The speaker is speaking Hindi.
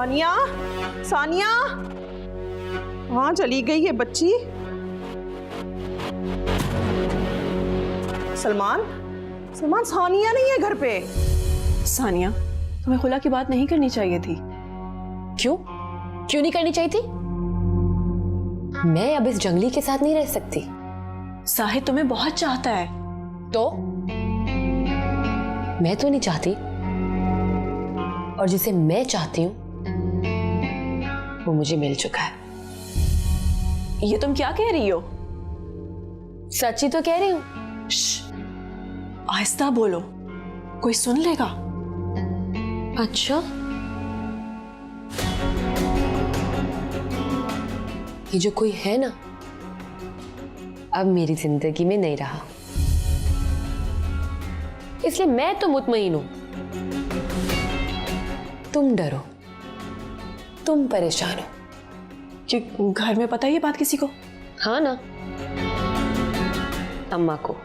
सानिया, सानिया, कहाँ चली गई ये बच्ची? सलमान, सलमान, सानिया नहीं है घर पे। सानिया, तुम्हें खुला की बात नहीं करनी चाहिए थी। क्यों? क्यों नहीं करनी चाहिए थी? मैं अब इस जंगली के साथ नहीं रह सकती। साहिद तुम्हें बहुत चाहता है। तो मैं तो नहीं चाहती, और जिसे मैं चाहती हूं वो मुझे मिल चुका है। ये तुम क्या कह रही हो? सच ही तो कह रही हूं। आहिस्ता बोलो, कोई सुन लेगा। अच्छा, ये जो कोई है ना, अब मेरी जिंदगी में नहीं रहा, इसलिए मैं तो मुतमईन हूं। तुम डरो, तुम परेशान हो। कि घर में पता है ये बात किसी को? हाँ ना, अम्मा को।